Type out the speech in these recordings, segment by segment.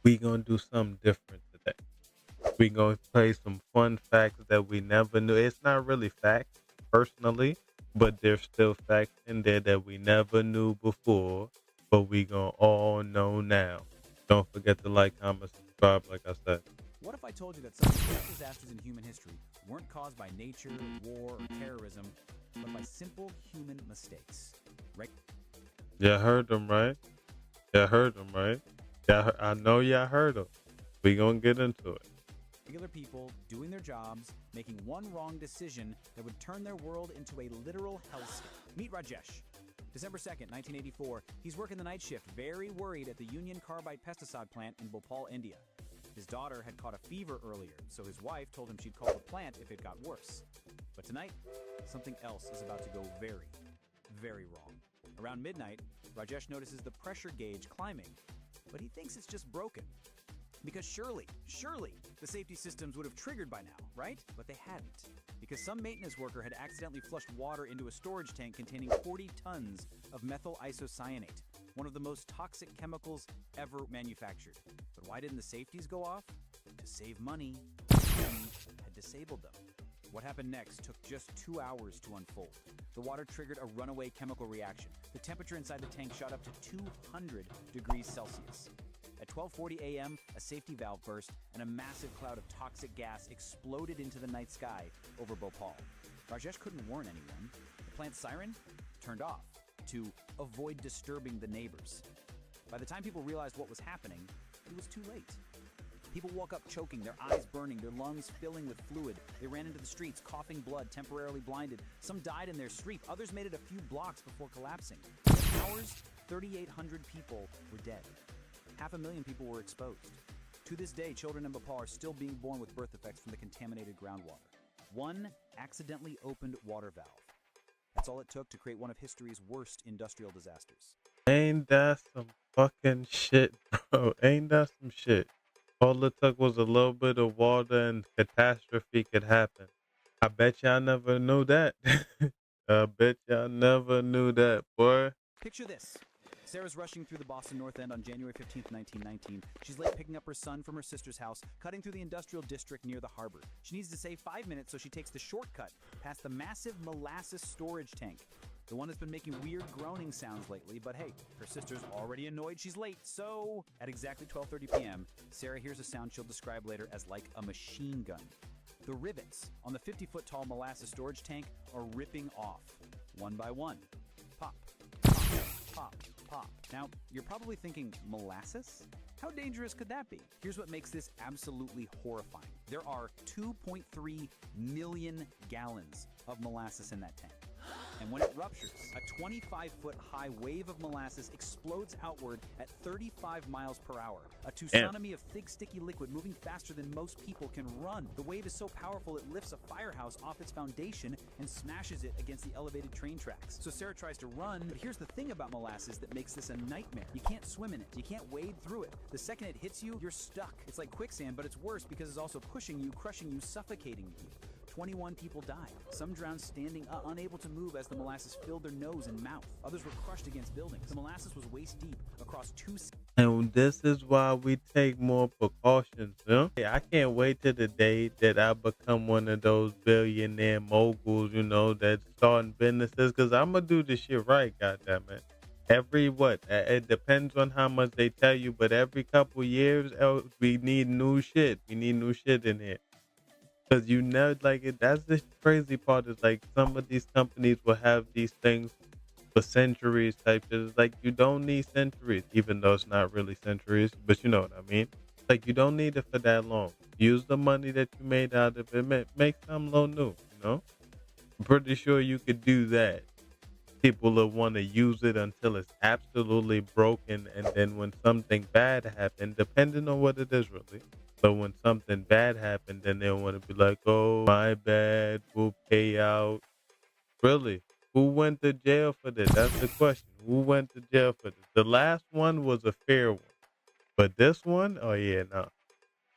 We gonna do something different today. We gonna play some fun facts that we never knew. It's not really facts personally, but there's still facts in there that we never knew before, but we gonna all know now. Don't forget to like, comment, subscribe, like I said. What if I told you that some of the greatest disasters in human history weren't caused by nature, war, or terrorism, but by simple human mistakes? Y'all heard them, right? Y'all heard them, right? I know y'all heard them. We gonna get into it. Regular people doing their jobs, making one wrong decision that would turn their world into a literal hellscape. Meet Rajesh. December 2nd, 1984, he's working the night shift, very worried at the Union Carbide pesticide plant in Bhopal, India. His daughter had caught a fever earlier, so his wife told him she'd call the plant if it got worse. But tonight, something else is about to go very, very wrong. Around midnight, Rajesh notices the pressure gauge climbing, but he thinks it's just broken. Because surely, the safety systems would have triggered by now, right? But they hadn't. Because some maintenance worker had accidentally flushed water into a storage tank containing 40 tons of methyl isocyanate, one of the most toxic chemicals ever manufactured. But why didn't the safeties go off? To save money. Money had disabled them. What happened next took just 2 hours to unfold. The water triggered a runaway chemical reaction. The temperature inside the tank shot up to 200 degrees Celsius. At 12:40 a.m., a safety valve burst and a massive cloud of toxic gas exploded into the night sky over Bhopal. Rajesh couldn't warn anyone. The plant's siren turned off to avoid disturbing the neighbors. By the time people realized what was happening, it was too late. People woke up choking, their eyes burning, their lungs filling with fluid. They ran into the streets, coughing blood, temporarily blinded. Some died in their sleep. Others made it a few blocks before collapsing. In hours, 3,800 people were dead. 500,000 people were exposed. To this day, children in Bhopal are still being born with birth defects from the contaminated groundwater. One accidentally opened water valve. That's all it took to create one of history's worst industrial disasters. Ain't that some fucking shit, bro? Ain't that some shit? All it took was a little bit of water and catastrophe could happen. I bet y'all never knew that. I bet y'all never knew that, boy. Picture this. Sarah's rushing through the Boston North End on January 15th, 1919. She's late picking up her son from her sister's house, cutting through the industrial district near the harbor. She needs to save 5 minutes, so she takes the shortcut past the massive molasses storage tank. The one that's been making weird groaning sounds lately, but hey, her sister's already annoyed she's late, so at exactly 12:30 p.m., Sarah hears a sound she'll describe later as like a machine gun. The rivets on the 50-foot tall molasses storage tank are ripping off, one by one. Pop, pop, pop, pop. Now, you're probably thinking, molasses? How dangerous could that be? Here's what makes this absolutely horrifying. There are 2.3 million gallons of molasses in that tank. And when it ruptures, a 25-foot high wave of molasses explodes outward at 35 miles per hour. A Damn. tsunami of thick, sticky liquid moving faster than most people can run. The wave is so powerful it lifts a firehouse off its foundation and smashes it against the elevated train tracks. So Sarah tries to run, but here's the thing about molasses that makes this a nightmare. You can't swim in it. You can't wade through it. The second it hits you, you're stuck. It's like quicksand, but it's worse because it's also pushing you, crushing you, suffocating you. 21 people died. Some drowned standing up, unable to move as the molasses filled their nose and mouth. Others were crushed against buildings. The molasses was waist deep across two. And this is why we take more precautions. I can't wait till the day that I become one of those billionaire moguls, that's starting businesses. Cause I'm gonna do this shit right, goddamn it. Every what? It depends on how much they tell you, but every couple years, we need new shit. We need new shit in here. Cause you know, like that's the crazy part is like some of these companies will have these things for centuries type shit. It's like you don't need centuries, even though it's not really centuries, but you know what I mean. Like you don't need it for that long. Use the money that you made out of it, make something little new. I'm pretty sure you could do that. People will want to use it until it's absolutely broken, and then when something bad happened, depending on what it is, really. But when something bad happened, then they'll want to be like, "Oh, my bad. We'll pay out." Really? Who went to jail for this? That's the question. Who went to jail for this? The last one was a fair one, but this one, oh yeah, no.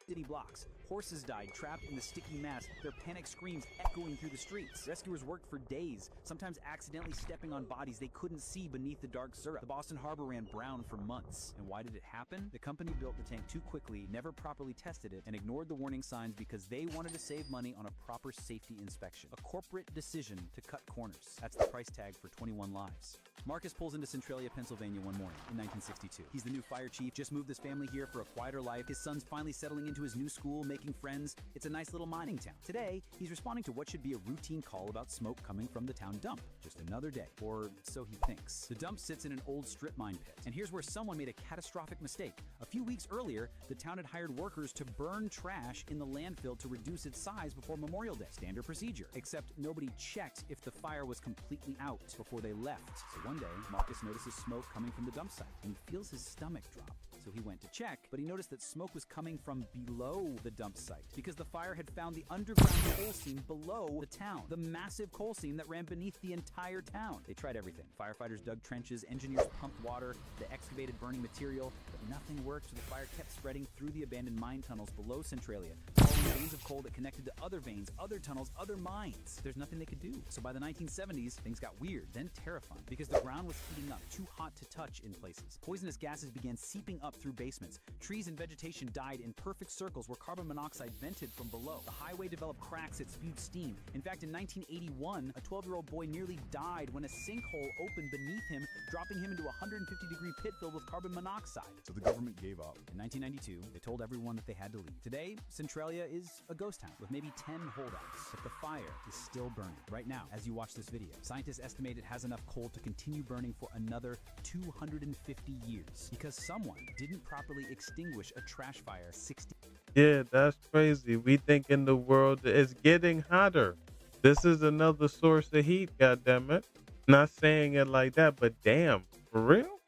City blocks. Horses died, trapped in the sticky mass, their panic screams echoing through the streets. Rescuers worked for days, sometimes accidentally stepping on bodies they couldn't see beneath the dark syrup. The Boston Harbor ran brown for months. And why did it happen? The company built the tank too quickly, never properly tested it, and ignored the warning signs because they wanted to save money on a proper safety inspection. A corporate decision to cut corners. That's the price tag for 21 lives. Marcus pulls into Centralia, Pennsylvania one morning in 1962. He's the new fire chief, just moved his family here for a quieter life. His son's finally settling into his new school, making friends. It's a nice little mining town. Today, he's responding to what should be a routine call about smoke coming from the town dump. Just another day, or so he thinks. The dump sits in an old strip mine pit, and here's where someone made a catastrophic mistake. A few weeks earlier, the town had hired workers to burn trash in the landfill to reduce its size before Memorial Day. Standard procedure. Except nobody checked if the fire was completely out before they left. So one day, Marcus notices smoke coming from the dump site, and he feels his stomach drop. So he went to check, but he noticed that smoke was coming from below the dump site because the fire had found the underground coal seam below the town, the massive coal seam that ran beneath the entire town. They tried everything. Firefighters dug trenches, engineers pumped water, they excavated burning material, but nothing worked, so the fire kept spreading through the abandoned mine tunnels below Centralia, following veins of coal that connected to other veins, other tunnels, other mines. There's nothing they could do. So by the 1970s, things got weird, then terrifying, because the ground was heating up, too hot to touch in places. Poisonous gases began seeping up through basements. Trees and vegetation died in perfect circles where carbon monoxide vented from below. The highway developed cracks that spewed steam. In fact, in 1981, a 12-year-old boy nearly died when a sinkhole opened beneath him, dropping him into a 150-degree pit filled with carbon monoxide. So the government gave up. In 1992, they told everyone that they had to leave. Today, Centralia is a ghost town with maybe 10 holdouts, but the fire is still burning. Right now, as you watch this video, scientists estimate it has enough coal to continue burning for another 250 years because someone didn't properly extinguish a trash fire 60. Yeah, that's crazy. We think in the world is getting hotter. This is another source of heat, goddammit. Not saying it like that, but damn, for real?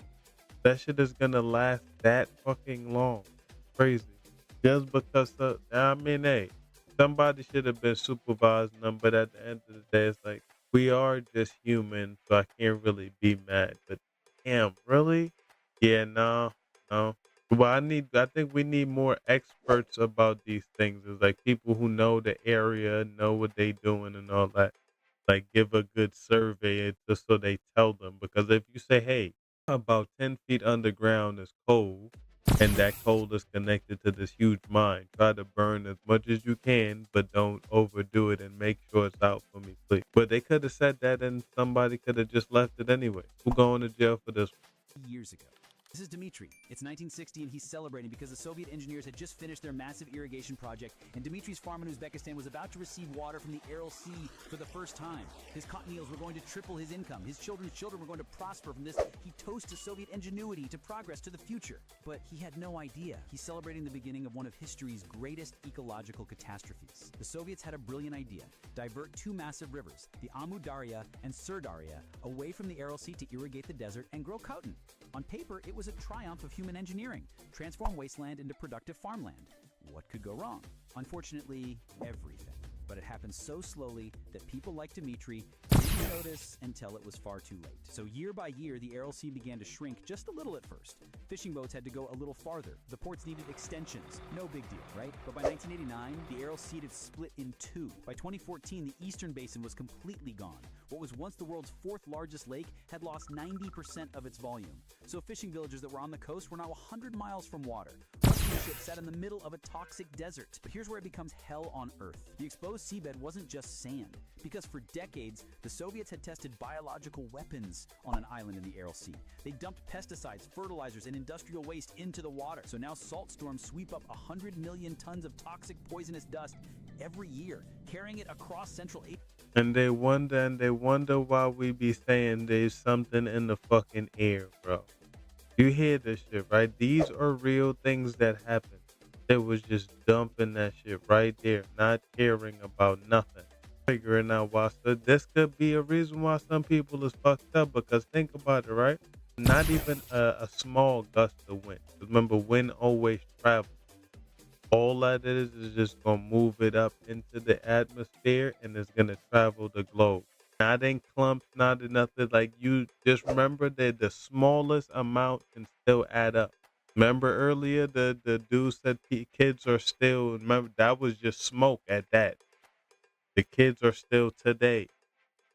That shit is gonna last that fucking long. Crazy. Just because hey, somebody should have been supervising them, but at the end of the day, it's like we are just human, so I can't really be mad. But damn, really? Yeah, no. Well, I think we need more experts about these things. It's like people who know the area, know what they doing and all that. Like give a good survey just so they tell them. Because if you say, hey, about 10 feet underground is coal, and that coal is connected to this huge mine, try to burn as much as you can, but don't overdo it and make sure it's out for me, please. But they could have said that and somebody could have just left it anyway. Who going to jail for this? Years ago. This is Dmitry. It's 1960 and he's celebrating because the Soviet engineers had just finished their massive irrigation project and Dmitry's farm in Uzbekistan was about to receive water from the Aral Sea for the first time. His cotton yields were going to triple his income. His children's children were going to prosper from this. He toasts to Soviet ingenuity, to progress, to the future. But he had no idea. He's celebrating the beginning of one of history's greatest ecological catastrophes. The Soviets had a brilliant idea. Divert two massive rivers, the Amu Darya and Sirdarya, away from the Aral Sea to irrigate the desert and grow cotton. On paper, it was a triumph of human engineering, transform wasteland into productive farmland. What could go wrong? Unfortunately, everything. But it happened so slowly that people like Dmitry didn't notice until it was far too late. So year by year, the Aral Sea began to shrink just a little at first. Fishing boats had to go a little farther. The ports needed extensions. No big deal, right? But by 1989, the Aral Sea had split in two. By 2014, the eastern basin was completely gone. What was once the world's fourth largest lake had lost 90% of its volume. So fishing villages that were on the coast were now 100 miles from water. Rescue ships sat in the middle of a toxic desert. But here's where it becomes hell on earth. The exposed seabed wasn't just sand, because for decades, the Soviets had tested biological weapons on an island in the Aral Sea. They dumped pesticides, fertilizers, and industrial waste into the water. So now salt storms sweep up 100 million tons of toxic poisonous dust every year, carrying it across Central Asia. And they wonder why we be saying there's something in the fucking air, bro. You hear this shit, right? These are real things that happen. They was just dumping that shit right there, not caring about nothing. Figuring out why. So this could be a reason why some people is fucked up, because think about it, right? Not even a small gust of wind. Remember, wind always travels. All that is just gonna move it up into the atmosphere and it's gonna travel the globe. Not in clumps, not in nothing. Like, you just remember that the smallest amount can still add up. Remember earlier the dude said kids are still. Remember that was just smoke at that. The kids are still today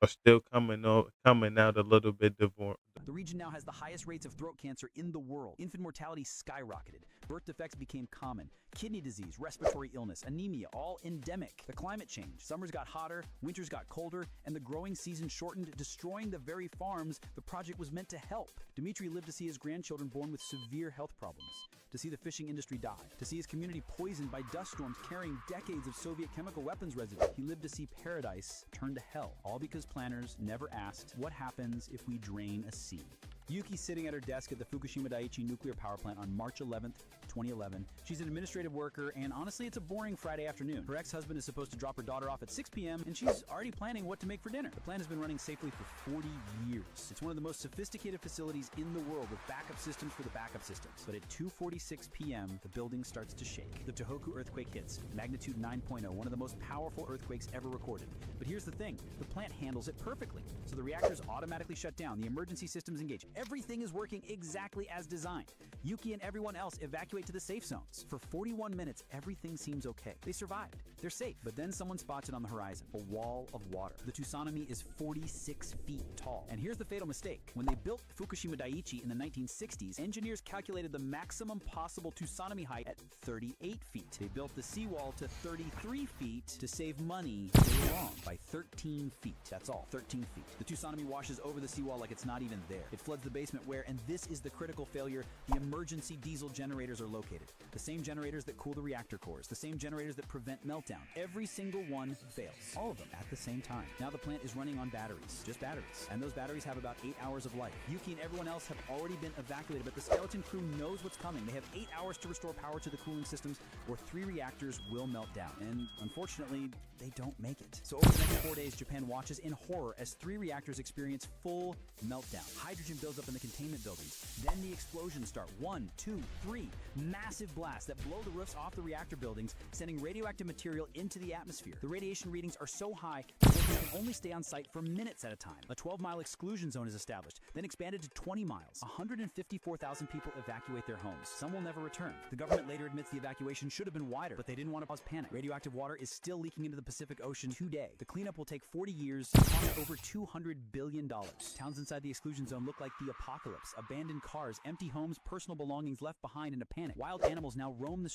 are still coming out a little bit divorced. The region now has the highest rates of throat cancer in the world. Infant mortality skyrocketed. Birth defects became common. Kidney disease, respiratory illness, anemia, all endemic. The climate changed. Summers got hotter, winters got colder, and the growing season shortened, destroying the very farms the project was meant to help. Dmitry lived to see his grandchildren born with severe health problems, to see the fishing industry die, to see his community poisoned by dust storms carrying decades of Soviet chemical weapons residue. He lived to see paradise turn to hell, all because planners never asked what happens if we drain a sea. Yuki's sitting at her desk at the Fukushima Daiichi nuclear power plant on March 11th, 2011. She's an administrative worker, and honestly, it's a boring Friday afternoon. Her ex-husband is supposed to drop her daughter off at 6 p.m., and she's already planning what to make for dinner. The plant has been running safely for 40 years. It's one of the most sophisticated facilities in the world with backup systems for the backup systems. But at 2:46 p.m., the building starts to shake. The Tohoku earthquake hits, magnitude 9.0, one of the most powerful earthquakes ever recorded. But here's the thing, the plant handles it perfectly. So the reactors automatically shut down, the emergency systems engage. Everything is working exactly as designed. Yuki and everyone else evacuate to the safe zones. For 41 minutes, everything seems okay. They survived. They're safe. But then someone spots it on the horizon, a wall of water. The tsunami is 46 feet tall. And here's the fatal mistake. When they built Fukushima Daiichi in the 1960s, engineers calculated the maximum possible tsunami height at 38 feet. They built the seawall to 33 feet to save money. They were wrong by 13 feet. That's all, 13 feet. The tsunami washes over the seawall like it's not even there. It floods the basement where, and this is the critical failure, the emergency diesel generators are located. The same generators that cool the reactor cores, the same generators that prevent meltdown. Every single one fails. All of them at the same time. Now the plant is running on batteries, just batteries. And those batteries have about 8 hours of life. Yuki and everyone else have already been evacuated, but the skeleton crew knows what's coming. They have 8 hours to restore power to the cooling systems, or 3 reactors will melt down. And unfortunately, they don't make it. So over the next 4 days, Japan watches in horror as 3 reactors experience full meltdown. Hydrogen builds up in the containment buildings. Then the explosions start. 1, 2, 3. Massive blasts that blow the roofs off the reactor buildings, sending radioactive material into the atmosphere. The radiation readings are so high that they can only stay on site for minutes at a time. A 12-mile exclusion zone is established, then expanded to 20 miles. 154,000 people evacuate their homes. Some will never return. The government later admits the evacuation should have been wider, but they didn't want to cause panic. Radioactive water is still leaking into the Pacific Ocean today. The cleanup will take 40 years and cost over $200 billion. Towns inside the exclusion zone look like the apocalypse. Abandoned cars, empty homes, personal belongings left behind in a panic. Wild animals now roam the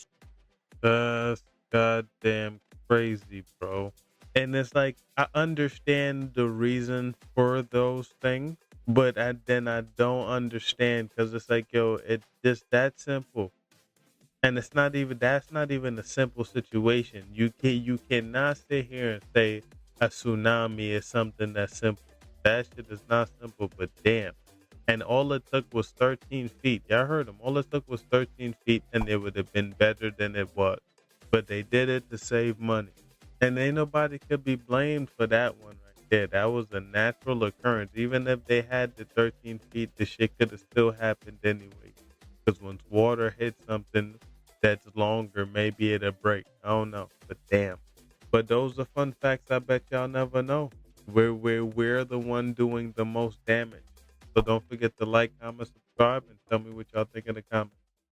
That's goddamn crazy, bro. And it's like I understand the reason for those things, but then I don't understand because it's like, yo, it's just that simple. And it's not even that's not even a simple situation. You cannot sit here and say a tsunami is something that's simple. That shit is not simple, but damn. And all it took was 13 feet. Y'all heard him. All it took was 13 feet, and it would have been better than it was. But they did it to save money. And ain't nobody could be blamed for that one right there. That was a natural occurrence. Even if they had the 13 feet, the shit could have still happened anyway. Because once water hits something that's longer, maybe it'll break. I don't know. But damn. But those are fun facts I bet y'all never know. We're the one doing the most damage. So don't forget to like, comment, subscribe, and tell me what y'all think in the comments.